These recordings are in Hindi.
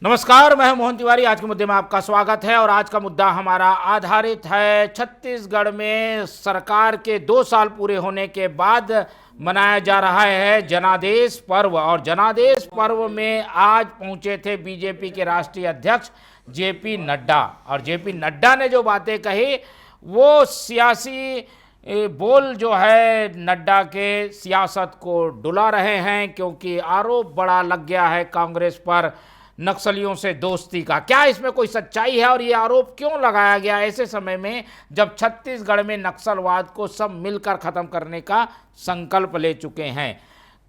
नमस्कार, मैं हूं मोहन तिवारी। आज के मुद्दे में आपका स्वागत है और आज का मुद्दा हमारा आधारित है छत्तीसगढ़ में सरकार के 2 साल पूरे होने के बाद मनाया जा रहा है जनादेश पर्व। और जनादेश पर्व में आज पहुंचे थे बीजेपी के राष्ट्रीय अध्यक्ष जेपी नड्डा। और जेपी नड्डा ने जो बातें कही वो सियासी बोल जो है नड्डा के सियासत को डुला रहे हैं, क्योंकि आरोप बड़ा लग गया है कांग्रेस पर नक्सलियों से दोस्ती का। क्या इसमें कोई सच्चाई है और ये आरोप क्यों लगाया गया ऐसे समय में जब छत्तीसगढ़ में नक्सलवाद को सब मिलकर खत्म करने का संकल्प ले चुके हैं?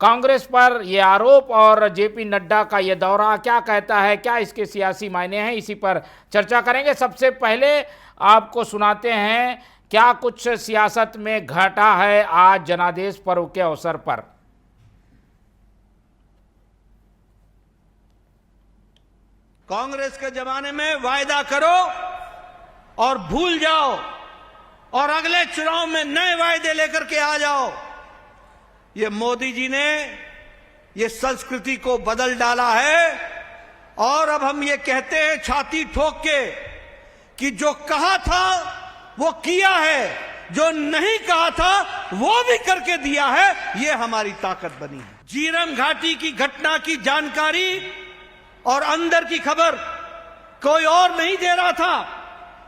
कांग्रेस पर यह आरोप और जेपी नड्डा का यह दौरा क्या कहता है, क्या इसके सियासी मायने हैं, इसी पर चर्चा करेंगे। सबसे पहले आपको सुनाते हैं क्या कुछ सियासत में घटा है आज जनादेश पर्व के अवसर पर। कांग्रेस के जमाने में वायदा करो और भूल जाओ और अगले चुनाव में नए वायदे लेकर के आ जाओ। ये मोदी जी ने ये संस्कृति को बदल डाला है और अब हम ये कहते हैं छाती ठोक के कि जो कहा था वो किया है, जो नहीं कहा था वो भी करके दिया है। ये हमारी ताकत बनी है। झीरम घाटी की घटना की जानकारी और अंदर की खबर कोई और नहीं दे रहा था,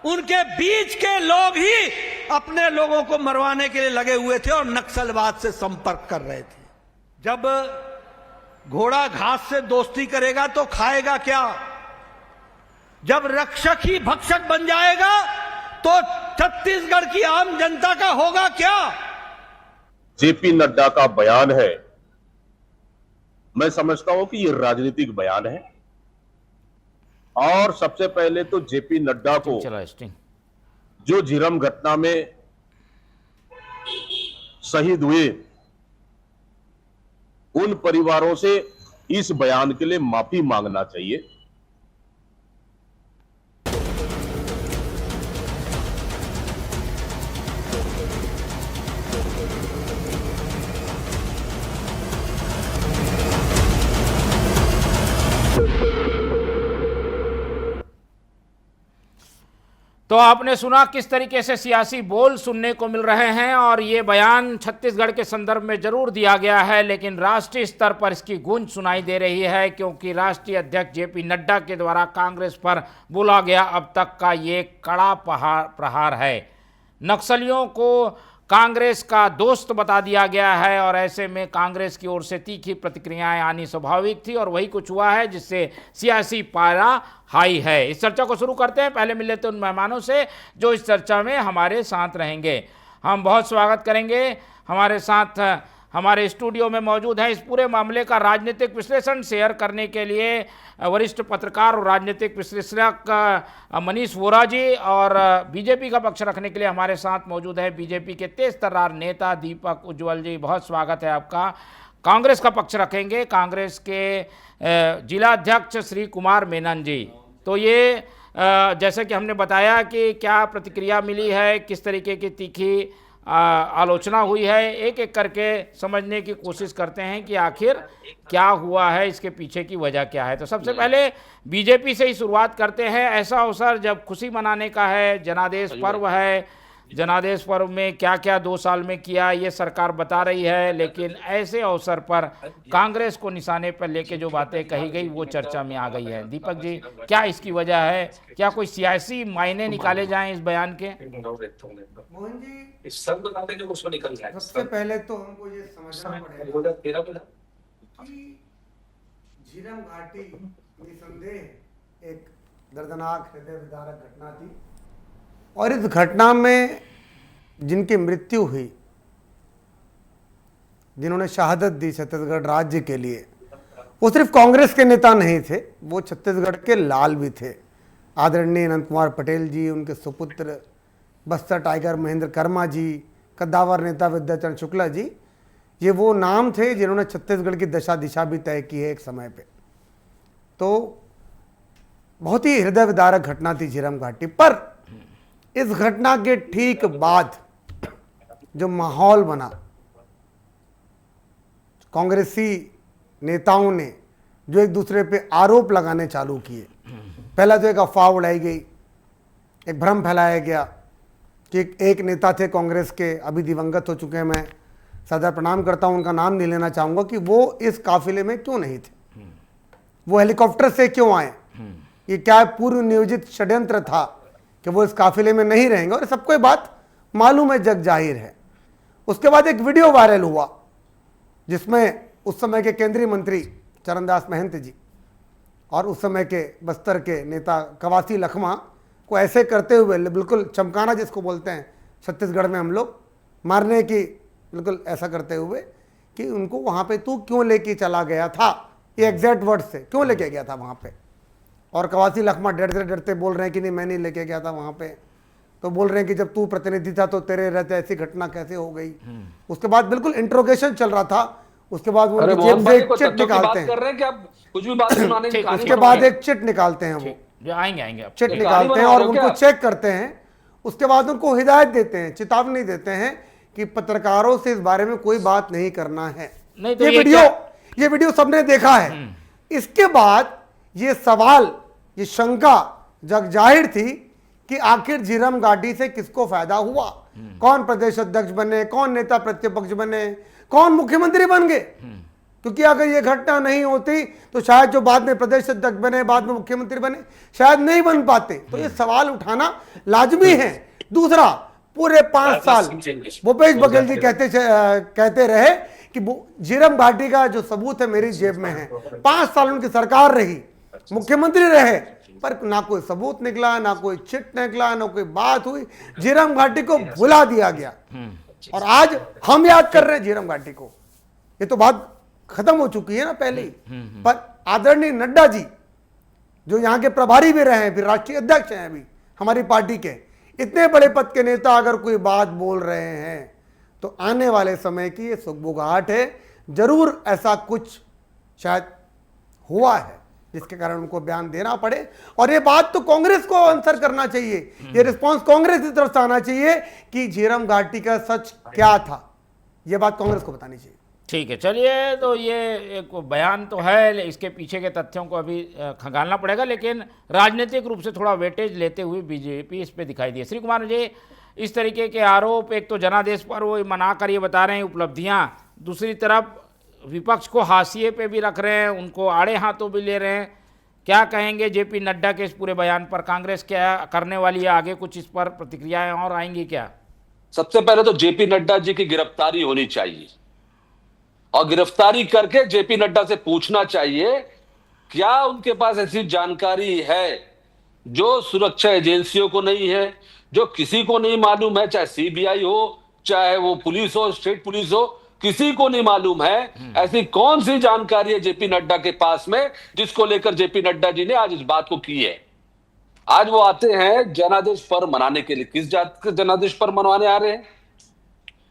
उनके बीच के लोग ही अपने लोगों को मरवाने के लिए लगे हुए थे और नक्सलवाद से संपर्क कर रहे थे। जब घोड़ा घास से दोस्ती करेगा तो खाएगा क्या? जब रक्षक ही भक्षक बन जाएगा तो छत्तीसगढ़ की आम जनता का होगा क्या? जेपी नड्डा का बयान है, मैं समझता हूं कि यह राजनीतिक बयान है। और सबसे पहले तो जेपी नड्डा को जो झीरम घटना में शहीद हुए उन परिवारों से इस बयान के लिए माफी मांगना चाहिए। तो आपने सुना किस तरीके से सियासी बोल सुनने को मिल रहे हैं और ये बयान छत्तीसगढ़ के संदर्भ में जरूर दिया गया है, लेकिन राष्ट्रीय स्तर पर इसकी गूंज सुनाई दे रही है, क्योंकि राष्ट्रीय अध्यक्ष जेपी नड्डा के द्वारा कांग्रेस पर बोला गया अब तक का ये कड़ा प्रहार है। नक्सलियों को कांग्रेस का दोस्त बता दिया गया है और ऐसे में कांग्रेस की ओर से तीखी प्रतिक्रियाएं आनी स्वाभाविक थी और वही कुछ हुआ है जिससे सियासी पारा हाई है। इस चर्चा को शुरू करते हैं। पहले मिल लेते हैं उन मेहमानों से जो इस चर्चा में हमारे साथ रहेंगे। हम बहुत स्वागत करेंगे। हमारे साथ हमारे स्टूडियो में मौजूद है इस पूरे मामले का राजनीतिक विश्लेषण शेयर करने के लिए वरिष्ठ पत्रकार और राजनीतिक विश्लेषक मनीष वोरा जी, और बीजेपी का पक्ष रखने के लिए हमारे साथ मौजूद है बीजेपी के तेज तर्रार नेता दीपक उज्ज्वल जी। बहुत स्वागत है आपका। कांग्रेस का पक्ष रखेंगे कांग्रेस के जिला अध्यक्ष श्री कुमार मेनन जी। तो ये जैसे कि हमने बताया कि क्या प्रतिक्रिया मिली है, किस तरीके की तीखी आलोचना हुई है, एक एक करके समझने की कोशिश करते हैं कि आखिर क्या हुआ है, इसके पीछे की वजह क्या है। तो सबसे पहले बीजेपी से ही शुरुआत करते हैं। ऐसा अवसर जब खुशी मनाने का है, जनादेश पर्व है, जनादेश पर्व में क्या क्या 2 साल में किया ये सरकार बता रही है, लेकिन ऐसे अवसर पर कांग्रेस को निशाने पर लेके जो बातें कही गई वो चर्चा में आ गई है। दीपक जी, क्या इसकी वजह है? क्या कोई सियासी मायने निकाले जाएं इस बयान के? मोहन जी, सबसे पहले तो हमको ये समझना पड़ेगा कि झीरम घाटी निसंदेह एक दर्दनाक हृदय विदारक घटना थी और इस घटना में जिनकी मृत्यु हुई, जिन्होंने शहादत दी छत्तीसगढ़ राज्य के लिए, वो सिर्फ कांग्रेस के नेता नहीं थे, वो छत्तीसगढ़ के लाल भी थे। आदरणीय अनंत कुमार पटेल जी, उनके सुपुत्र बस्तर टाइगर महेंद्र कर्मा जी, कद्दावर नेता विद्याचरण शुक्ला जी, ये वो नाम थे जिन्होंने छत्तीसगढ़ की दशा दिशा भी तय की है एक समय पे। तो बहुत ही हृदय विदारक घटना थी झीरम घाटी। पर इस घटना के ठीक बाद जो माहौल बना, कांग्रेसी नेताओं ने जो एक दूसरे पे आरोप लगाने चालू किए। पहला तो एक अफवाह उड़ाई गई, एक भ्रम फैलाया गया कि एक नेता थे कांग्रेस के, अभी दिवंगत हो चुके हैं, मैं सदा प्रणाम करता हूं, उनका नाम नहीं लेना चाहूंगा, कि वो इस काफिले में क्यों नहीं थे, वो हेलीकॉप्टर से क्यों आए, ये क्या पूर्व नियोजित षड्यंत्र था कि वो इस काफिले में नहीं रहेंगे, और सबको ये बात मालूम है, जग जाहिर है। उसके बाद एक वीडियो वायरल हुआ जिसमें उस समय के केंद्रीय मंत्री चरणदास महंत जी और उस समय के बस्तर के नेता कवासी लखमा को ऐसे करते हुए, बिल्कुल चमकाना जिसको बोलते हैं छत्तीसगढ़ में हम लोग, मारने की बिल्कुल ऐसा करते हुए कि उनको वहाँ पे तू क्यों लेके चला गया था, ये एग्जैक्ट वर्ड से, क्यों लेके गया था वहाँ पे। और कवासी लखमा डरते डरते बोल रहे हैं कि नहीं मैं नहीं लेके गया था वहाँ पे, तो बोल रहे हैं कि जब तू प्रतिनिधि था तो तेरे रहते ऐसी घटना कैसे हो गई। उसके बाद बिल्कुल इंट्रोगेशन चल रहा था, उसके बाद वो जेब से एक चिट निकालते हैं, कुछ भी बात सुनाने की, उसके बाद एक चिट निकालते हैं, वो जो आएंगे चिट निकालते हैं और उनको चेक करते हैं। उसके बाद उनको हिदायत देते हैं, चेतावनी देते हैं कि पत्रकारों से इस बारे में कोई बात नहीं करना है। नहीं तो ये वीडियो सबने देखा है। इसके बाद ये सवाल, ये शंका जग जाहिर थी कि आखिर झीरम घाटी से किसको फायदा हुआ, कौन प्रदेश अध्यक्ष बने, कौन नेता प्रतिपक्ष बने, कौन मुख्यमंत्री बन गए। क्योंकि अगर ये घटना नहीं होती तो शायद जो बाद में प्रदेश अध्यक्ष बने, बाद में मुख्यमंत्री बने, शायद नहीं बन पाते। तो ये सवाल उठाना लाजमी है। दूसरा, पूरे 5 साल भूपेश बघेल जी कहते रहे कि झीरम घाटी का जो सबूत है मेरी जेब में है। 5 साल उनकी सरकार रही, मुख्यमंत्री रहे, पर ना कोई सबूत निकला, ना कोई चिट निकला, ना कोई बात हुई। झीरम घाटी को भुला दिया गया और आज हम याद कर रहे हैं झीरम घाटी को। ये तो बात खत्म हो चुकी है ना पहले ही। पर आदरणीय नड्डा जी जो यहाँ के प्रभारी भी रहे हैं, फिर राष्ट्रीय अध्यक्ष हैं अभी हमारी पार्टी के, इतने बड़े पद के नेता अगर कोई बात बोल रहे हैं तो आने वाले समय की ये सुगबुगाहट है। जरूर ऐसा कुछ शायद हुआ है जिसके कारण उनको बयान देना पड़े, और ये बात तो कांग्रेस को आंसर करना चाहिए, ये रिस्पांस कांग्रेस की तरफ से आना चाहिए कि झीरम घाटी का सच क्या था। ये बात कांग्रेस को बतानी चाहिए। ठीक है, चलिए, तो ये एक बयान तो है, इसके पीछे के तथ्यों को अभी खंगालना पड़ेगा, लेकिन राजनीतिक रूप से थोड़ा वेटेज लेते हुए बीजेपी इस पे दिखाई दी। श्री कुमार जी, इस तरीके के आरोप, एक तो जनादेश पर वो मनाकर ये बता रहे हैं उपलब्धियां, दूसरी तरफ विपक्ष को हाशिए पे भी रख रहे हैं, उनको आड़े हाथों भी ले रहे हैं। क्या कहेंगे जेपी नड्डा के इस पूरे बयान पर? कांग्रेस क्या करने वाली है आगे? कुछ इस पर प्रतिक्रियाएं और आएंगी क्या? सबसे पहले तो जेपी नड्डा जी की गिरफ्तारी होनी चाहिए, और गिरफ्तारी करके जेपी नड्डा से पूछना चाहिए क्या उनके पास ऐसी जानकारी है जो सुरक्षा एजेंसियों को नहीं है, जो किसी को नहीं मालूम है, चाहे सीबीआई हो, चाहे वो पुलिस हो, स्टेट पुलिस हो, किसी को नहीं मालूम है। ऐसी कौन सी जानकारी है जेपी नड्डा के पास में जिसको लेकर जेपी नड्डा जी ने आज इस बात को की है? आज वो आते हैं जनादेश पर मनाने के लिए। किस जात के जनादेश पर मनवाने आ रहे हैं?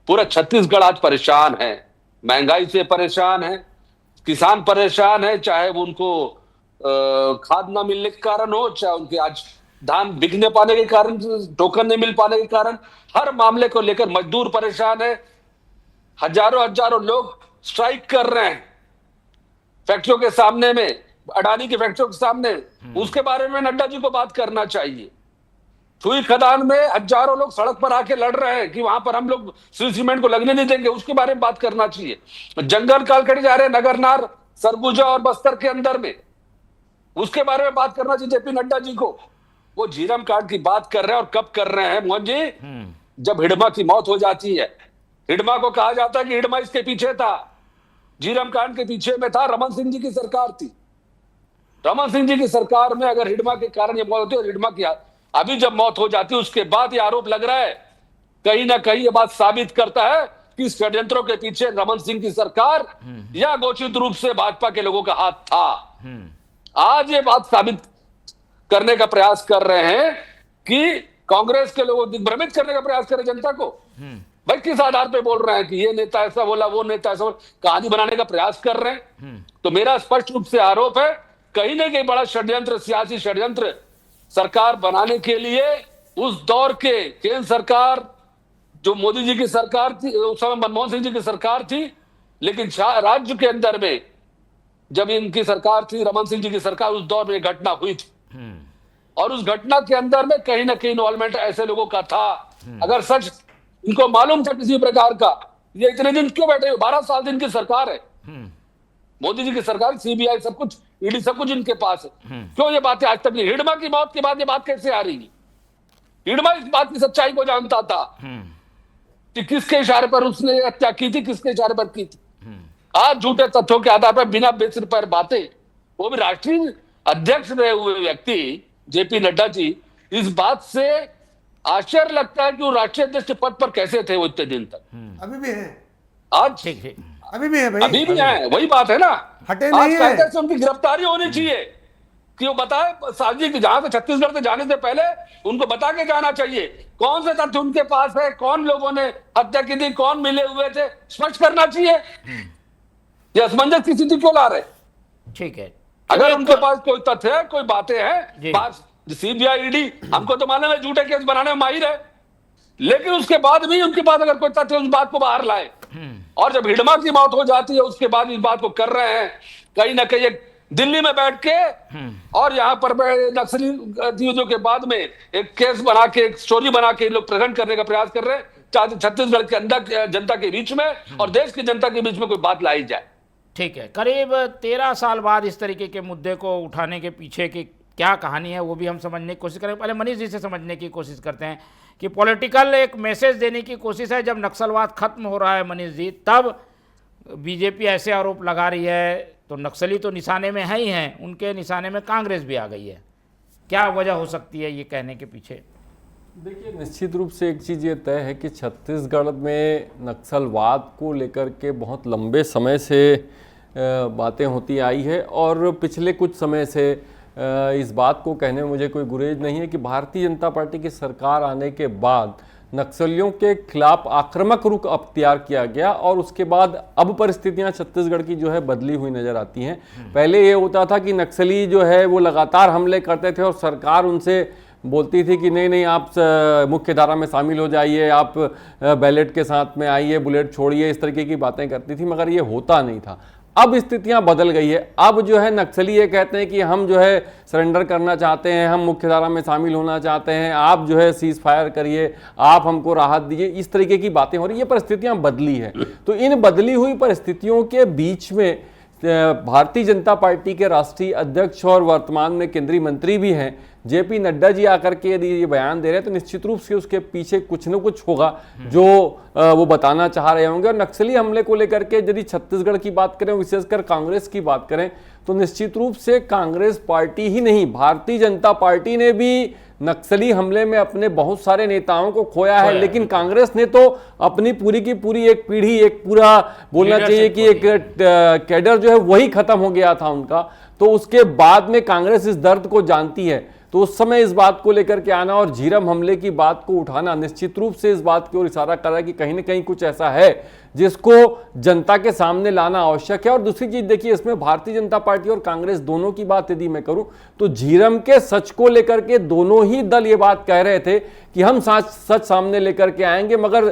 पूरा छत्तीसगढ़ आज परेशान है, महंगाई से परेशान है, किसान परेशान है, चाहे वो उनको खाद ना मिलने के कारण हो, चाहे उनके आज धान बिकने पाने के कारण, टोकन नहीं मिल पाने के कारण, हर मामले को लेकर मजदूर परेशान है। हजारों लोग स्ट्राइक कर रहे हैं फैक्ट्रियों के सामने में, अडानी की फैक्ट्रियों के सामने। उसके बारे में नड्डा जी को बात करना चाहिए। सुई खदान में हजारों लोग सड़क पर आके लड़ रहे हैं कि वहां पर हम लोग श्री सीमेंट को लगने नहीं देंगे, उसके बारे में बात करना चाहिए। जंगल काल कटे जा रहे हैं नगरनार, सरगुजा और बस्तर के अंदर में, उसके बारे में बात करना चाहिए जेपी नड्डा जी को। वो झीरम कांड की बात कर रहे हैं, और कब कर रहे हैं मोहन जी? जब हिडमा की मौत हो जाती है। हिडमा को कहा जाता है कि हिडमा इसके पीछे था, झीरम कांड के पीछे में था, रमन सिंह जी की सरकार थी। रमन सिंह जी की सरकार में अगर हिडमा के कारण ये मौत होती है, और हिडमा की अभी जब मौत हो जाती है उसके बाद ये आरोप लग रहा है, कहीं ना कहीं ये बात साबित करता है कि षड्यंत्रों के पीछे रमन सिंह की सरकार या घोषित रूप से भाजपा के लोगों का हाथ था। आज ये बात साबित करने का प्रयास कर रहे हैं कि कांग्रेस के लोगों दिग्भ्रमित करने का प्रयास कर रहे जनता को। भाई किस आधार पे बोल रहे हैं कि ये नेता ऐसा बोला, वो नेता ऐसा बोला, कहानी बनाने का प्रयास कर रहे हैं। तो मेरा स्पष्ट रूप से आरोप है कहीं ना कहीं बड़ा षड्यंत्र, सियासी षड्यंत्र सरकार बनाने के लिए उस दौर के केंद्र सरकार, जो मोदी जी की सरकार थी, उस समय मनमोहन सिंह जी की सरकार थी, लेकिन राज्य के अंदर में जब इनकी सरकार थी, रमन सिंह जी की सरकार, उस दौर में ये घटना हुई थी। और उस घटना के अंदर में कहीं ना कहीं इन्वॉल्वमेंट ऐसे लोगों का था। अगर सच इनको मालूम था किसी प्रकार का, ये इतने दिन क्यों बैठे? 12 साल से इनकी सरकार है, मोदी जी की सरकार, सीबीआई सब कुछ, ईडी सब कुछ इनके पास है। क्यों ये बातें आज तक नहीं? हिडमा की मौत के बाद ये बात कैसे आ रही है? हिडमा इस बात की सच्चाई को जानता था कि किसके इशारे पर उसने हत्या की थी, किसके इशारे पर की थी। आज झूठे तथ्यों के आधार पर बिना बेसिर पर बातें, वो भी राष्ट्रीय अध्यक्ष रहे हुए व्यक्ति जेपी नड्डा जी, इस बात से आश्चर्य लगता है कि वो राष्ट्रीय अध्यक्ष पद पर कैसे थे वो इतने दिन तक। अभी भी है, आज ठीक ठीक। अभी भी है भाई, अभी भी है, वही बात है ना। हटे आज नहीं है। कायदे से उनकी गिरफ्तारी होनी चाहिए कि वो बताए, साजी की जहां से छत्तीसगढ़ से जाने से पहले उनको बता के जाना चाहिए कौन से तथ्य उनके पास है, कौन लोगों ने हत्या की थी, कौन मिले हुए थे, स्पष्ट करना चाहिए। ये असमंजस की स्थिति क्यों ला रहे? ठीक है, अगर उनके पास कोई तथ्य है, कोई बातें जी। हैं, सीबीआई ईडी हमको तो मालूम है झूठे केस बनाने में माहिर है, लेकिन उसके बाद भी उनके पास अगर कोई तथ्य उस बात को बाहर लाए। और जब हिडमा की मौत हो जाती है उसके बाद इस बात को कर रहे हैं, कहीं ना कहीं एक दिल्ली में बैठ के और यहाँ पर नक्सली गतिविधियों के बाद में एक केस बना के, एक स्टोरी बना के लोग प्रेजेंट करने का प्रयास कर रहे हैं, चाहे छत्तीसगढ़ के अंदर जनता के बीच में और देश की जनता के बीच में कोई बात लाई जाए। ठीक है। करीब 13 साल बाद इस तरीके के मुद्दे को उठाने के पीछे की क्या कहानी है वो भी हम समझने की कोशिश करें। पहले मनीष जी से समझने की कोशिश करते हैं कि पॉलिटिकल एक मैसेज देने की कोशिश है। जब नक्सलवाद खत्म हो रहा है मनीष जी, तब बीजेपी ऐसे आरोप लगा रही है, तो नक्सली तो निशाने में है ही हैं, उनके निशाने में कांग्रेस भी आ गई है। क्या वजह हो सकती है ये कहने के पीछे? देखिए, निश्चित रूप से एक चीज़ ये तय है कि छत्तीसगढ़ में नक्सलवाद को लेकर के बहुत लंबे समय से बातें होती आई है और पिछले कुछ समय से इस बात को कहने में मुझे कोई गुरेज नहीं है कि भारतीय जनता पार्टी की सरकार आने के बाद नक्सलियों के खिलाफ आक्रामक रुख अख्तियार किया गया और उसके बाद अब परिस्थितियां छत्तीसगढ़ की जो है बदली हुई नजर आती हैं। पहले ये होता था कि नक्सली जो है वो लगातार हमले करते थे और सरकार उनसे बोलती थी कि नहीं नहीं आप मुख्य धारा में शामिल हो जाइए, आप बैलेट के साथ में आइए, बुलेट छोड़िए, इस तरीके की बातें करती थी, मगर ये होता नहीं था। अब स्थितियां बदल गई है। अब जो है नक्सली ये कहते हैं कि हम जो है सरेंडर करना चाहते हैं, हम मुख्यधारा में शामिल होना चाहते हैं, आप जो है सीज फायर करिए, आप हमको राहत दीजिए, इस तरीके की बातें हो रही है। ये परिस्थितियां बदली है। तो इन बदली हुई परिस्थितियों के बीच में भारतीय जनता पार्टी के राष्ट्रीय अध्यक्ष और वर्तमान में केंद्रीय मंत्री भी हैं जेपी नड्डा जी आकर के यदि ये बयान दे रहे हैं तो निश्चित रूप से उसके पीछे कुछ न कुछ होगा जो वो बताना चाह रहे होंगे। और नक्सली हमले को लेकर के यदि छत्तीसगढ़ की बात करें, विशेषकर कांग्रेस की बात करें, तो निश्चित रूप से कांग्रेस पार्टी ही नहीं, भारतीय जनता पार्टी ने भी नक्सली हमले में अपने बहुत सारे नेताओं को खोया है, लेकिन कांग्रेस ने तो अपनी पूरी की पूरी एक पीढ़ी, एक पूरा बोलना चाहिए कि एक कैडर जो है वही खत्म हो गया था उनका। तो उसके बाद में कांग्रेस इस दर्द को जानती है, तो उस समय इस बात को लेकर के आना और झीरम हमले की बात को उठाना निश्चित रूप से इस बात की ओर इशारा कर रहा है कि कहीं ना कहीं कुछ ऐसा है जिसको जनता के सामने लाना आवश्यक है। और दूसरी चीज देखिए, इसमें भारतीय जनता पार्टी और कांग्रेस दोनों की बात यदि मैं करूं तो झीरम के सच को लेकर के दोनों ही दल ये बात कह रहे थे कि हम सच सामने लेकर के आएंगे, मगर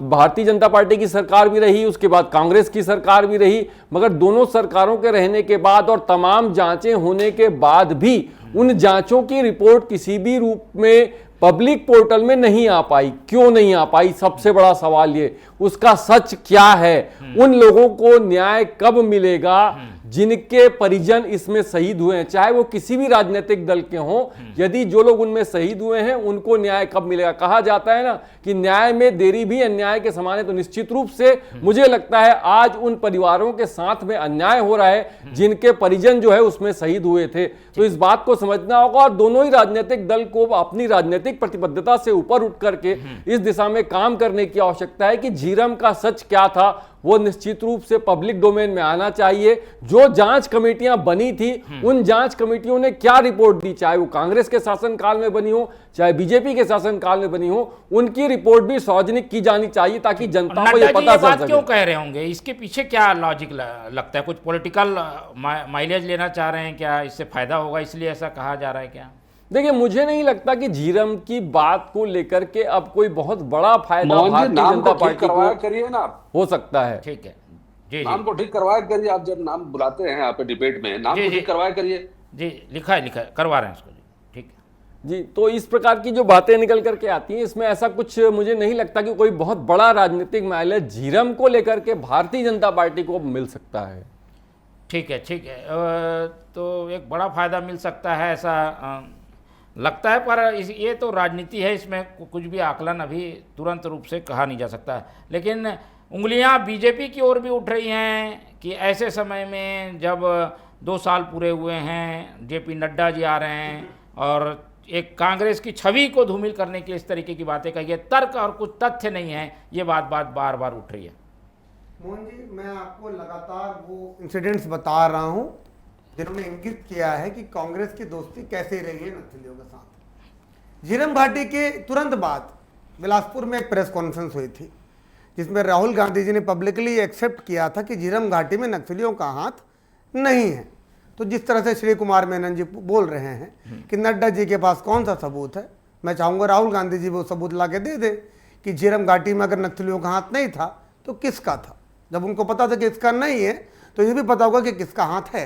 भारतीय जनता पार्टी की सरकार भी रही, उसके बाद कांग्रेस की सरकार भी रही, मगर दोनों सरकारों के रहने के बाद और तमाम जांचें होने के बाद भी उन जांचों की रिपोर्ट किसी भी रूप में पब्लिक पोर्टल में नहीं आ पाई। क्यों नहीं आ पाई? सबसे बड़ा सवाल ये, उसका सच क्या है? उन लोगों को न्याय कब मिलेगा जिनके परिजन इसमें शहीद हुए हैं, चाहे वो किसी भी राजनीतिक दल के हों? यदि जो लोग उनमें शहीद हुए हैं उनको न्याय कब मिलेगा? कहा जाता है ना कि न्याय में देरी भी अन्याय के समान है। तो निश्चित रूप से मुझे लगता है आज उन परिवारों के साथ में अन्याय हो रहा है जिनके परिजन जो है उसमें शहीद हुए थे। तो इस बात को समझना होगा और दोनों ही राजनीतिक दल को अपनी राजनीतिक प्रतिबद्धता से ऊपर उठ करके इस दिशा में काम करने की आवश्यकता है कि झीरम का सच क्या था वो निश्चित रूप से पब्लिक डोमेन में आना चाहिए। जो जांच कमेटियां बनी थी उन जांच कमेटियों ने क्या रिपोर्ट दी, चाहे वो कांग्रेस के शासनकाल में बनी हो चाहे बीजेपी के शासनकाल में बनी हो, उनकी रिपोर्ट भी सार्वजनिक की जानी चाहिए ताकि जनता को ये पता चल सके। क्यों कह रहे होंगे? इसके पीछे क्या लॉजिक लगता है? कुछ पॉलिटिकल माइलेज लेना चाह रहे हैं क्या? इससे फायदा होगा इसलिए ऐसा कहा जा रहा है क्या? देखिए, मुझे नहीं लगता कि झीरम की बात को लेकर के अब कोई बहुत बड़ा फायदा भारतीय जनता पार्टी को करिए ना हो सकता है। ठीक है, जी नाम को ठीक करवाया करिए। आप जब नाम बुलाते हैं यहाँ पे डिबेट में, नाम जी, को जी। ठीक करवाया करिए। जी, लिखा है, करवा रहे हैं इसको जी, ठीक है। जी, तो इस प्रकार की जो बातें निकल करके आती हैं, इसमें ऐसा कुछ मुझे नहीं लगता कि कोई बहुत बड़ा राजनीतिक माइलेज झीरम को लेकर के भारतीय जनता पार्टी को मिल सकता है। ठीक है, ठीक है। तो एक बड़ा फायदा मिल सकता है ऐसा लगता है, पर ये तो राजनीति है, इसमें कुछ भी आकलन अभी तुरंत रूप से कहा नहीं जा सकता। लेकिन उंगलियां बीजेपी की ओर भी उठ रही हैं कि ऐसे समय में जब 2 साल पूरे हुए हैं, जेपी नड्डा जी आ रहे हैं और एक कांग्रेस की छवि को धूमिल करने की इस तरीके की बातें कही है, तर्क और कुछ तथ्य नहीं है, ये बात बार बार उठ रही है। मोहन जी, मैं आपको लगातार वो इंसिडेंट्स बता रहा हूं जिन्होंने इंगित किया है कि कांग्रेस की दोस्ती कैसे रही है नक्सलियों के साथ। झीरम घाटी के तुरंत बाद बिलासपुर में एक प्रेस कॉन्फ्रेंस हुई थी जिसमें राहुल गांधी जी ने पब्लिकली एक्सेप्ट किया था कि झीरम घाटी में नक्सलियों का हाथ नहीं है। तो जिस तरह से श्री कुमार मेनन जी बोल रहे हैं कि नड्डा जी के पास कौन सा सबूत है, मैं चाहूँगा राहुल गांधी जी वो सबूत ला के दे दे कि झीरम घाटी में अगर नक्सलियों का हाथ नहीं था तो किसका था। जब उनको पता था कि इसका नहीं है तो ये भी पता होगा कि किसका हाथ है।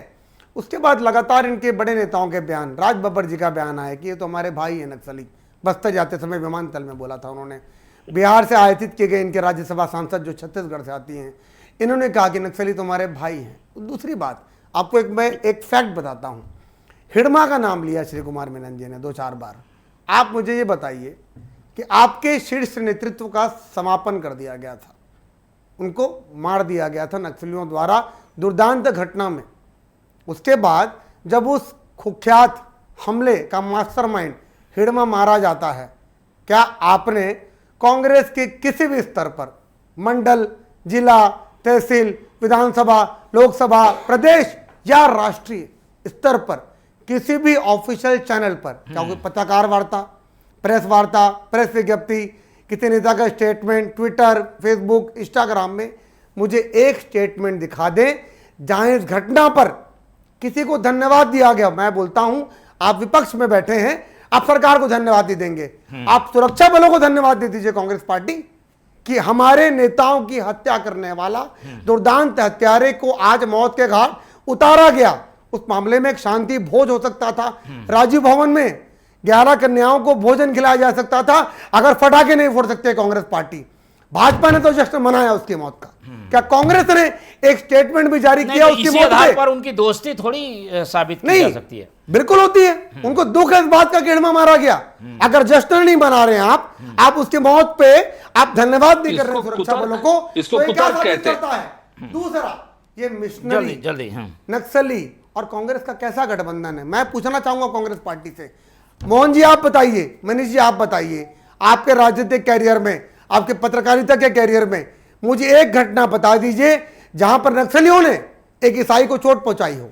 उसके बाद लगातार इनके बड़े नेताओं के बयान, राज बब्बर जी का बयान आया कि ये तो हमारे भाई हैं नक्सली, बस्तर जाते समय विमानतल में बोला था उन्होंने। बिहार से आयातित किए गए इनके राज्यसभा सांसद जो छत्तीसगढ़ से आती हैं, इन्होंने कहा कि नक्सली तो हमारे भाई हैं। दूसरी बात आपको मैं एक फैक्ट बताता हूँ, हिडमा का नाम लिया श्री कुमार मेनन जी ने 2-4 बार। आप मुझे ये बताइए कि आपके शीर्ष नेतृत्व का समापन कर दिया गया था, उनको मार दिया गया था नक्सलियों द्वारा दुर्दांत घटना में। उसके बाद जब उस कुख्यात हमले का मास्टरमाइंड हिडमा मारा जाता है, क्या आपने कांग्रेस के किसी भी स्तर पर, मंडल, जिला, तहसील, विधानसभा, लोकसभा, प्रदेश या राष्ट्रीय स्तर पर किसी भी ऑफिशियल चैनल पर, क्या कोई पत्रकार वार्ता, प्रेस वार्ता, प्रेस विज्ञप्ति, किसी नेता का स्टेटमेंट, ट्विटर, फेसबुक, इंस्टाग्राम में मुझे एक स्टेटमेंट दिखा दें जहां इस घटना पर किसी को धन्यवाद दिया गया? मैं बोलता हूं, आप विपक्ष में बैठे हैं, आप सरकार को धन्यवाद दे देंगे, आप सुरक्षा बलों को धन्यवाद दे दीजिए कांग्रेस पार्टी कि हमारे नेताओं की हत्या करने वाला दुर्दांत हत्यारे को आज मौत के घाट उतारा गया। उस मामले में एक शांति भोज हो सकता था, राजीव भवन में 11 कन्याओं को भोजन खिलाया जा सकता था अगर फटाके नहीं फोड़ सकते कांग्रेस पार्टी। भाजपा ने तो जश्न मनाया उसकी मौत का, क्या कांग्रेस ने एक स्टेटमेंट भी जारी किया उसकी मौत पे? पर उनकी दोस्ती थोड़ी साबित की जा सकती है। बिल्कुल होती है। उनको दुख है इस बात का कि हिडमा मारा गया। अगर जश्न नहीं मना रहे हैं आप उसकी मौत पे आप धन्यवाद नहीं कर रहे हैं सुरक्षा बलों को, इसको तो ये क्या कुतार्थ साबित कहते करता है? दूसरा, ये मिशनरी जल्दी नक्सली और कांग्रेस का कैसा गठबंधन है? मैं पूछना चाहूंगा कांग्रेस पार्टी से, मोहन जी आप बताइए, मनीष जी आप बताइए, आपके राजनीतिक कैरियर में, आपके पत्रकारिता के कैरियर में मुझे एक घटना बता दीजिए जहां पर नक्सलियों ने एक ईसाई को चोट पहुंचाई हो,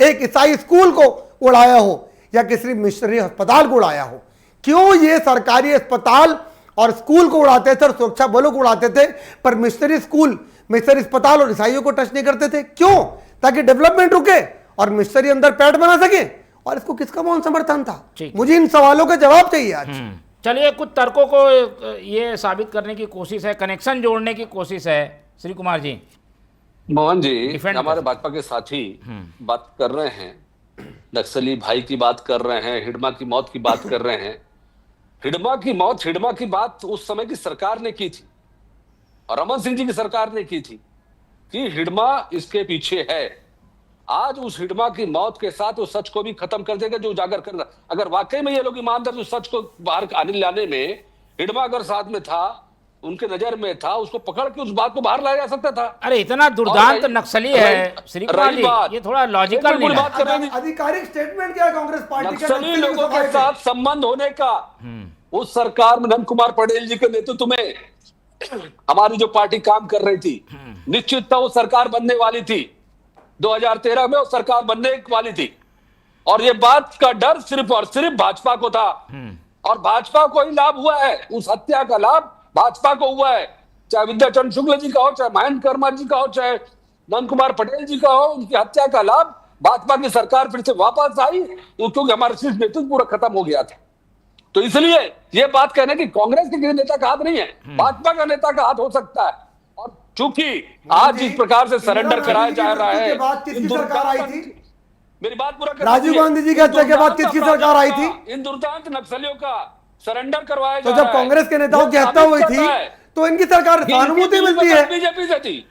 एक ईसाई स्कूल को उड़ाया हो या किसी मिशनरी अस्पताल को उड़ाया हो। क्यों ये सरकारी अस्पताल और स्कूल को उड़ाते थे और सुरक्षा बलों को उड़ाते थे, पर मिशनरी स्कूल, मिशनरी अस्पताल और ईसाइयों को टच नहीं करते थे? क्यों? ताकि डेवलपमेंट रुके और मिशनरी अंदर पैठ बना सके। और इसको किसका मौन समर्थन था? मुझे इन सवालों का जवाब चाहिए आज। चलिए, कुछ तर्कों को ये साबित करने की कोशिश है, कनेक्शन जोड़ने की कोशिश है। श्री कुमार जी, मोहन जी, हमारे भाजपा के साथी बात कर रहे हैं, नक्सली भाई की बात कर रहे हैं, हिडमा की मौत की बात कर रहे हैं। हिडमा की बात उस समय की सरकार ने की थी और रमन सिंह जी की सरकार ने की थी कि हिडमा इसके पीछे है। आज उस हिडमा की मौत के साथ उस सच को भी खत्म कर देगा जो उजागर कर रहा। अगर वाकई में ये लोग ईमानदार उस सच को बाहर आने लाने में, हिडमा अगर साथ में था, उनके नजर में था, उसको पकड़ के उस बात को बाहर लाया जा सकता था। अरे इतना दुर्दांत नक्सली है श्री कुमार जी, ये थोड़ा लॉजिकल नहीं है। आधिकारिक स्टेटमेंट क्या है कांग्रेस पार्टी का नक्सली लोगों के साथ संबंध होने का? उस सरकार में नंद कुमार पटेल जी के नेतृत्व में हमारी जो पार्टी काम कर रही थी, निश्चित था वो सरकार बनने वाली थी। 2013 में वो सरकार बनने वाली थी और ये बात का डर सिर्फ और सिर्फ भाजपा को था और भाजपा को ही लाभ हुआ है। उस हत्या का लाभ भाजपा को हुआ है, चाहे विद्याचंद्र शुक्ल जी का हो, चाहे महेंद्र कर्मा जी का हो, चाहे नंद कुमार पटेल जी का हो। उनकी हत्या का लाभ भाजपा की सरकार फिर से वापस आई क्योंकि हमारा शीर्ष नेतृत्व पूरा खत्म हो गया था। तो इसलिए ये बात कहने की कांग्रेस के किसी नेता का हाथ नहीं है, भाजपा का नेता का हाथ हो सकता है। और चूंकि आज जिस प्रकार से सरेंडर कराया जा रहा है, के बाद किसकी सरकार आई थी? मेरी बात पूरा कर राजीव गांधी जी की हत्या के बाद किसकी सरकार आई थी? इन दुर्दांत नक्सलियों का सरेंडर करवाया तो जा जब रहा है। कांग्रेस के नेताओं की हत्या हुई थी तो इनकी सरकार सहानुभूति मिलती है। बीजेपी से थी,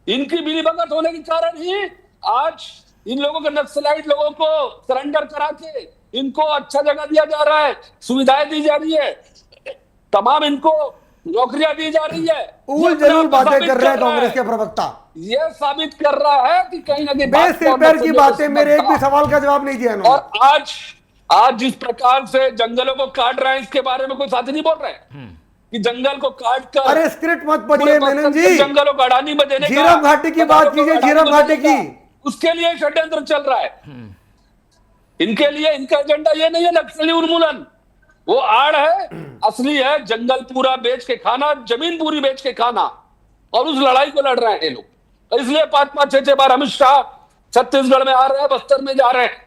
इनकी मिलीभगत होने के कारण ही आज इन लोगों को, नक्सलाइट लोगों को सरेंडर करा के इनको अच्छा जगह दिया जा रहा है, सुविधाएं दी जा रही है, तमाम इनको नौकरियां दी जा रही है। उल जलूल बातें कर रहे हैं कांग्रेस के प्रवक्ता। ये साबित कर रहा है कि कहीं ना कहीं बेसिर की बातें, मेरे एक भी सवाल का जवाब नहीं दिया इन्होंने। और आज जिस प्रकार से जंगलों को काट रहे हैं, इसके बारे में कोई साथी नहीं बोल रहे कि जंगल को काट कर, अरे स्क्रिप्ट मत पढ़िए मेनन जी, जंगलों को अडानी में देने का, झीरम घाटी की बात कीजिए, झीरम घाटी की। उसके लिए षड्यंत्र चल रहा है। इनके लिए, इनका एजेंडा ये नहीं है नक्सली उन्मूलन, वो आड़ है, असली है जंगल पूरा बेच के खाना, जमीन पूरी बेच के खाना, और उस लड़ाई को लड़ रहे हैं ये लोग। इसलिए 5-5, 6-6 बार अमित शाह छत्तीसगढ़ में आ रहे हैं, बस्तर में जा रहे हैं।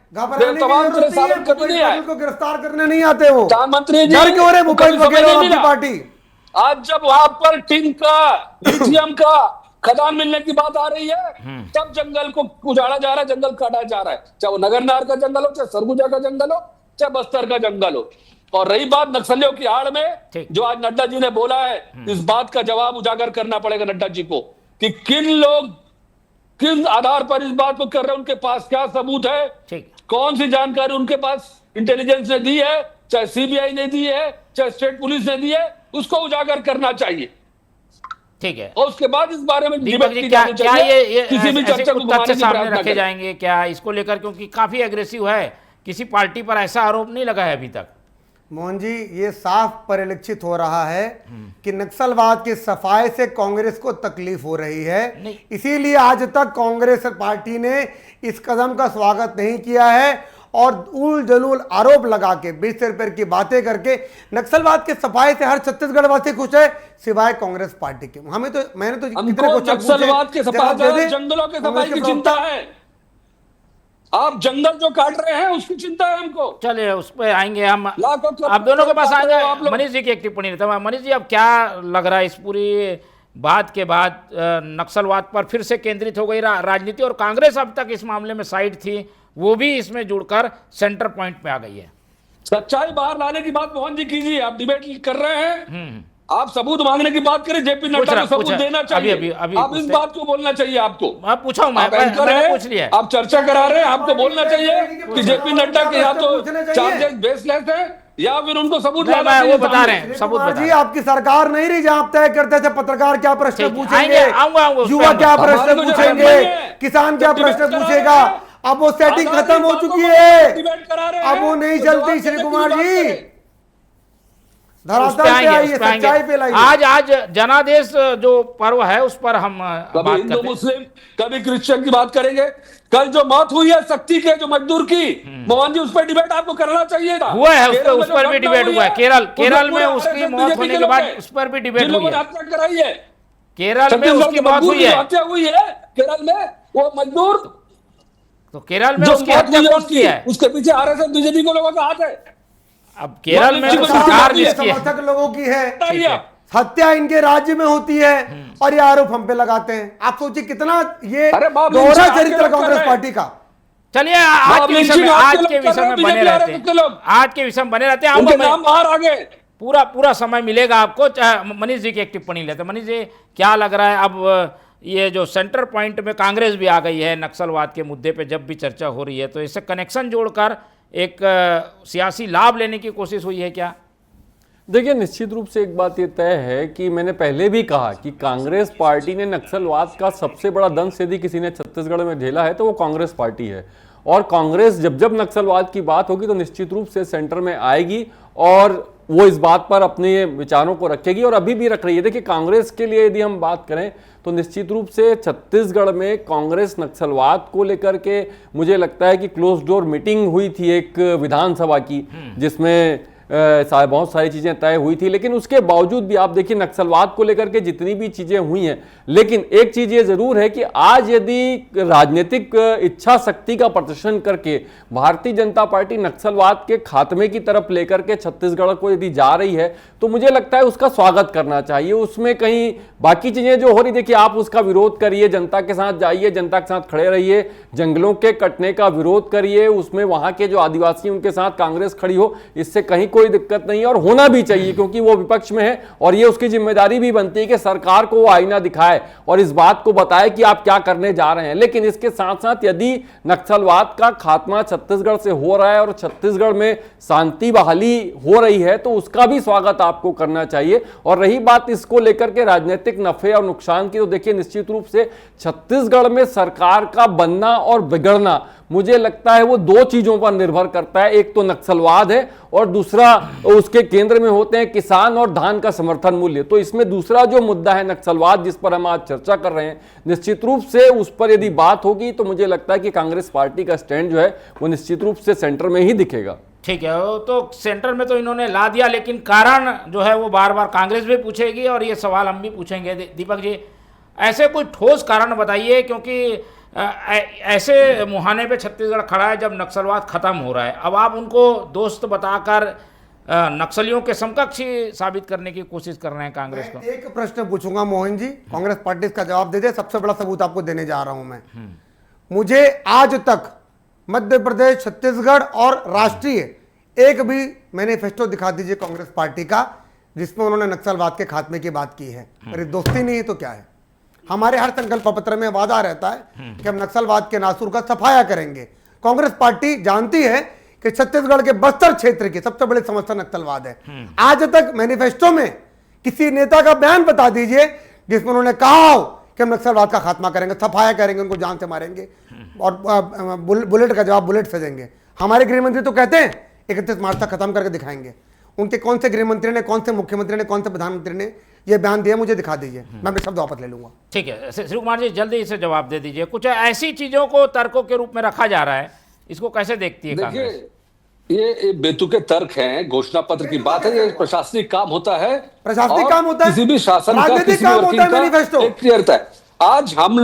तमाम तरह साबित करने नहीं आए, गिरफ्तार करने नहीं आते वो। प्रधानमंत्री जी डर क्यों रहे भूपेश बघेल और आपकी पार्टी? आज जब वहां पर टिन का, लिथियम का खदान मिलने की बात आ रही है, तब जंगल को उजाड़ा जा रहा है, जंगल काटा जा रहा है, चाहे वो नगर नार का जंगल हो, चाहे सरगुजा का जंगल हो, चाहे बस्तर का जंगल हो। और रही बात नक्सलियों की आड़ में, जो आज नड्डा जी ने बोला है, इस बात का जवाब उजागर करना पड़ेगा नड्डा जी को कि किन लोग किन आधार पर इस बात को कर रहे हैं, उनके पास क्या सबूत है, कौन सी जानकारी उनके पास इंटेलिजेंस ने दी है, चाहे सीबीआई ने दी है, चाहे स्टेट पुलिस ने दी है, उसको उजागर करना चाहिए। ठीक है, और उसके बाद इस बारे में दीपक जी क्या ये किसी भी चर्चा को तथ्य सामने रखे जाएंगे क्या इसको लेकर, क्योंकि काफी एग्रेसिव है, किसी पार्टी पर ऐसा आरोप नहीं लगा है अभी तक। मोहन जी, ये साफ परिलक्षित हो रहा है कि नक्सलवाद की सफाई से कांग्रेस को तकलीफ हो रही है, इसीलिए आज तक कांग्रेस पार्टी ने इस कदम का स्वागत नहीं किया है और उल जलूल आरोप लगा के, बेसिर पैर की बातें करके नक्सलवाद के सफाई से हर छत्तीसगढ़ वासी खुश है सिवाय कांग्रेस पार्टी के। हमें तो, मैंने तो कितने को नक्सलवाद के सफाई, जंगलों के सफाई की चिंता है। आप जंगल जो काट रहे हैं उसकी चिंता है हमको। चलिए उस पर आएंगे हम, आप दोनों के पास आएंगे। मनीष जी की एक टिप्पणी रहता है। मनीष जी, अब क्या लग रहा है इस पूरी बात के बाद नक्सलवाद पर फिर से केंद्रित हो गई राजनीति, और कांग्रेस अब तक इस मामले में साइड थी, वो भी इसमें जुड़कर सेंटर पॉइंट पे आ गई है। सच्चाई बाहर लाने की बात मोहन जी कीजिए, आप डिबेट कर रहे हैं, आप सबूत मांगने की बात करें, जेपी नड्डा को सबूत देना चाहिए। आप इस बात को बोलना चाहिए, आपको पूछा हूं मैंने पूछ लिया, आप चर्चा करा रहे हैं, आपको बोलना चाहिए कि जेपी नड्डा के या तो चार्जेस बेसलेस है या फिर उनको सबूत लाना चाहिए। वो बता रहे हैं, सबूत बता जी, आपकी सरकार नहीं रही जहां आप तय करते थे पत्रकार क्या प्रश्न पूछेंगे, युवा क्या प्रश्न पूछेंगे, किसान क्या प्रश्न पूछेगा। अब वो सेटिंग खत्म हो चुकी है, अब वो नहीं चलती श्री कुमार जी। आज जनादेश जो पर्व है उस पर हम कभी हिंदू मुस्लिम, कभी क्रिश्चियन की बात करेंगे। कल जो मौत हुई है शक्ति के, जो मजदूर की, मोहन जी, उस पर डिबेट आपको करना चाहिए था। हुआ है, उस पर भी डिबेट हुआ है। केरल में उसकी मौत होने के बाद उस पर भी डिबेट हुई है। हत्या कराई है केरल में, उसकी मौत हुई है, हत्या हुई है केरल में, वो मजदूर, तो केरल में उसकी हत्या कौन की है? उसके पीछे आरएसएस बीजेपी को लोगों का हाथ है। अब केरल में सरकार समर्थक लोगों की है, हत्या इनके राज्य में होती है और ये आरोप हम पे लगाते हैं। आप सोचिए कितना ये दोहरा चरित्र कांग्रेस पार्टी का। चलिए आज के विषय में बने रहते हैं, आज के विषय में बने रहते हैं। पूरा समय मिलेगा आपको। मनीष जी की एक टिप्पणी लेते हैं। मनीष जी, क्या लग रहा है अब ये जो सेंटर पॉइंट में कांग्रेस भी आ गई है नक्सलवाद के मुद्दे पे, जब भी चर्चा हो रही है, तो इससे कनेक्शन जोड़कर एक सियासी लाभ लेने की कोशिश हुई है क्या? देखिए, निश्चित रूप से एक बात ये तय है कि मैंने पहले भी कहा कि कांग्रेस पार्टी ने नक्सलवाद का सबसे बड़ा दंश यदि किसी ने छत्तीसगढ़ में झेला है तो वो कांग्रेस पार्टी है। और कांग्रेस जब नक्सलवाद की बात होगी तो निश्चित रूप से सेंटर में आएगी और वो इस बात पर अपने विचारों को रखेगी और अभी भी रख रही है। देखिए, कांग्रेस के लिए यदि हम बात करें तो निश्चित रूप से छत्तीसगढ़ में कांग्रेस नक्सलवाद को लेकर के मुझे लगता है कि क्लोज डोर मीटिंग हुई थी एक विधानसभा की, जिसमें बहुत सारी चीजें तय हुई थी, लेकिन उसके बावजूद भी आप देखिए नक्सलवाद को लेकर के जितनी भी चीजें हुई हैं, लेकिन एक चीज ये जरूर है कि आज यदि राजनीतिक इच्छा शक्ति का प्रदर्शन करके भारतीय जनता पार्टी नक्सलवाद के खात्मे की तरफ लेकर के छत्तीसगढ़ को यदि जा रही है तो मुझे लगता है उसका स्वागत करना चाहिए। उसमें कहीं बाकी चीजें जो हो रही, देखिए आप उसका विरोध करिए, जनता के साथ जाइए, जनता के साथ खड़े रहिए, जंगलों के कटने का विरोध करिए, उसमें वहां के जो आदिवासी उनके साथ कांग्रेस खड़ी हो, इससे कहीं कोई दिक्कत नहीं है और होना भी चाहिए, क्योंकि वो विपक्ष में है और ये उसकी जिम्मेदारी भी बनती है कि सरकार को वो आईना दिखाए और इस बात को बताए कि आप क्या करने जा रहे हैं। लेकिन इसके साथ साथ यदि नक्सलवाद का खात्मा छत्तीसगढ़ से हो रहा है और छत्तीसगढ़ में शांति बहाली हो रही है तो उसका भी स्वागत आपको करना चाहिए। और रही बात इसको लेकर के राजनीतिक नफे और नुकसान की, तो देखिए निश्चित रूप से छत्तीसगढ़ में सरकार का बनना और बिगड़ना मुझे लगता है वो दो चीजों पर निर्भर करता है। एक तो नक्सलवाद है और दूसरा उसके केंद्र में होते हैं किसान और धान का समर्थन मूल्य। तो इसमें दूसरा जो मुद्दा है नक्सलवाद, जिस पर हम आज चर्चा कर रहे हैं, निश्चित रूप से उस पर यदि बात होगी तो मुझे लगता है कि कांग्रेस पार्टी का स्टैंड जो है वो निश्चित रूप से सेंटर में ही दिखेगा। ठीक है, वो तो सेंटर में तो इन्होंने ला दिया, लेकिन कारण जो है वो बार बार कांग्रेस भी पूछेगी और ये सवाल हम भी पूछेंगे। दीपक जी, ऐसे कोई ठोस कारण बताइए, क्योंकि ऐसे मुहाने पे छत्तीसगढ़ खड़ा है जब नक्सलवाद खत्म हो रहा है, अब आप उनको दोस्त बताकर नक्सलियों के समकक्ष ही साबित करने की कोशिश कर रहे हैं कांग्रेस को। एक प्रश्न पूछूंगा मोहन जी, कांग्रेस पार्टी इसका जवाब दे दे। सबसे बड़ा सबूत आपको देने जा रहा हूं मैं। मुझे आज तक मध्य प्रदेश, छत्तीसगढ़ और राष्ट्रीय एक भी मैनिफेस्टो दिखा दीजिए कांग्रेस पार्टी का जिसमें उन्होंने नक्सलवाद के खात्मे की बात की है। अरे दोस्ती नहीं है तो क्या है? हमारे हर संकल्प पत्र में वादा रहता है कि हम नक्सलवाद के नासूर का सफाया करेंगे। कांग्रेस पार्टी जानती है कि छत्तीसगढ़ के बस्तर क्षेत्र की सबसे बड़ी समस्या नक्सलवाद है। आज तक मैनिफेस्टो में किसी नेता का बयान बता दीजिए जिसमें उन्होंने कहा हो कि हम नक्सलवाद का खात्मा करेंगे, सफाया करेंगे, उनको जान से मारेंगे और बुलेट का जवाब बुलेट से देंगे। हमारे गृहमंत्री तो कहते हैं 31 मार्च तक खत्म करके दिखाएंगे। उनके कौन से गृहमंत्री ने, कौन से मुख्यमंत्री ने, कौन से प्रधानमंत्री ने ये बयान दिया? मुझे दिखा दीजिए, मैं अपने शब्द वापस ले लूंगा। ठीक है श्री कुमार जी, जल्दी इसे जवाब दे दीजिए। कुछ ऐसी चीजों को तर्कों के रूप में रखा जा रहा है, इसको कैसे देखती है कांग्रेस? देखिए ये बेतुके तर्क हैं, घोषणा पत्र की बात है, ये प्रशासनिक काम होता है, प्रशासनिक काम होता है, किसी भी शासन का, राजनीतिक किसी भी काम होता है, वर्किंग मैनिफेस्टो। का एक क्लियर है। आज हम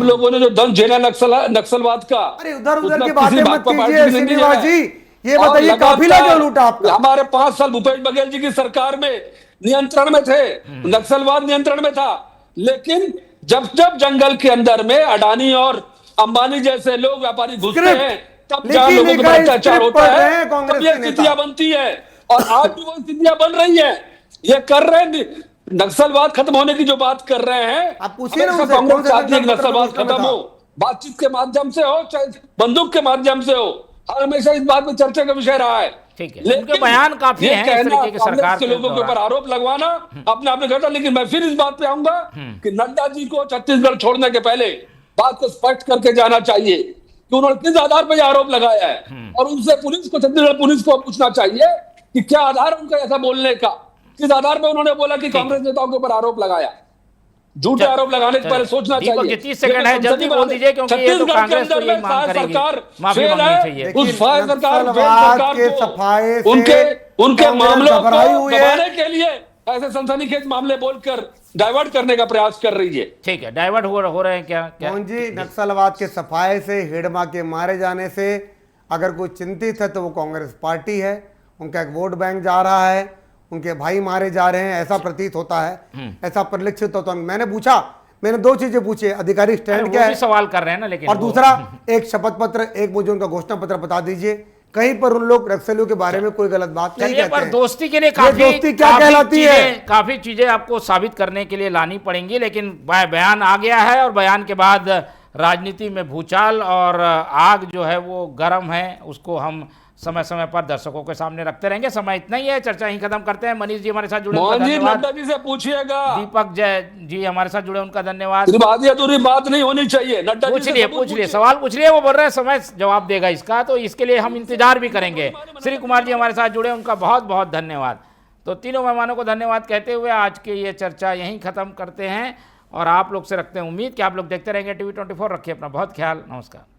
लोगों ने जो दंड झेला नक्सलवाद का, अरे उधर उतना की किसी बातें मत भाजपा पार्टी कीजिए ने नहीं श्रीनिवास झेला है। जी, ये और बताइए काफिला क्यों लूटा आपका? हमारे 5 साल भूपेश बघेल जी की सरकार में नियंत्रण में थे, नक्सलवाद नियंत्रण में था, लेकिन जब जब जंगल के अंदर में अडानी और अंबानी जैसे लोग व्यापारी घुसते हैं तब जहां लोगों के ऊपर अत्याचार होता है तब ये स्थितियां बनती है। और आज भी वो स्थितियां बन रही है। ये कर रहे हैं, नक्सलवाद खत्म होने की जो बात कर रहे हैं, आप पूछिए ना उनसे, कांग्रेस चाहती है कि नक्सलवाद खत्म हो, बातचीत के माध्यम से हो चाहे बंदूक के माध्यम से हो, हमेशा इस बात में चर्चा का विषय रहा है। ठीक है, उनके बयान काफी हैं इस तरीके की सरकार के लोगों के ऊपर आरोप लगवाना अपने आप में घटा। लेकिन मैं फिर इस बात पे आऊंगा कि नड्डा जी को छत्तीसगढ़ छोड़ने के पहले बात को स्पष्ट करके जाना चाहिए कि उन्होंने किस आधार पर यह आरोप लगाया है, और उनसे पुलिस को, छत्तीसगढ़ पुलिस को पूछना चाहिए कि क्या आधार उनका ऐसा बोलने का, किस आधार पर उन्होंने बोला कि कांग्रेस नेताओं के ऊपर आरोप लगाया। झूठे आरोप लगाने के पहले सोचना चाहिए। 30 सेकंड है, जल्दी बोल दीजिए क्योंकि ये तो कांग्रेस तो ये मांग करेगी, माफी मांगनी चाहिए। उस सरकार के सफाए से उनके मामलों को हुई है, दबाने के लिए ऐसे सनसनीखेज मामले बोलकर डाइवर्ट करने का प्रयास कर रही है। ठीक है, डाइवर्ट हो रहे हैं क्या? मोहन जी, नक्सलवाद के सफाए से, हेडमा के मारे जाने से अगर कोई चिंतित है तो वो कांग्रेस पार्टी है। उनका एक वोट बैंक जा रहा है, उनके भाई मारे जा रहे हैं, ऐसा प्रतीत होता है, ऐसा परिलक्षित होता है। मैंने पूछा, मैंने 2 चीजें पूछी, अधिकारी स्टैंड क्या है, सवाल कर रहे हैं ना, लेकिन और दूसरा एक शपथ पत्र, एक मुझे उनका घोषणा पत्र बता दीजिए कहीं पर उन लोग नक्सलियों के बारे में कोई गलत बात नहीं कहते हैं। दोस्ती के लिए काफी दोस्ती क्या कहलाती है? काफी चीजें आपको साबित करने के लिए लानी पड़ेंगी, लेकिन बयान आ गया है और बयान के बाद राजनीति में भूचाल और आग जो है वो गर्म है, उसको हम समय समय पर दर्शकों के सामने रखते रहेंगे। समय इतना ही है, चर्चा यहीं खत्म करते हैं। मनीष जी हमारे साथ जुड़े, नड्डा जी से पूछिएगा। दीपक जय जी हमारे साथ जुड़े, उनका धन्यवाद। अधूरी बात नहीं होनी चाहिए। नड्डा पूछ लिए सवाल पूछ लिए, वो बोल रहे हैं समय जवाब देगा इसका, तो इसके लिए हम इंतजार भी करेंगे। श्री कुमार जी हमारे साथ जुड़े, उनका बहुत बहुत धन्यवाद। तो तीनों मेहमानों को धन्यवाद कहते हुए आज के ये चर्चा यहीं खत्म करते हैं और आप लोग से रखते हैं उम्मीद कि आप लोग देखते रहेंगे टीवी 24। रखिए अपना बहुत ख्याल। नमस्कार।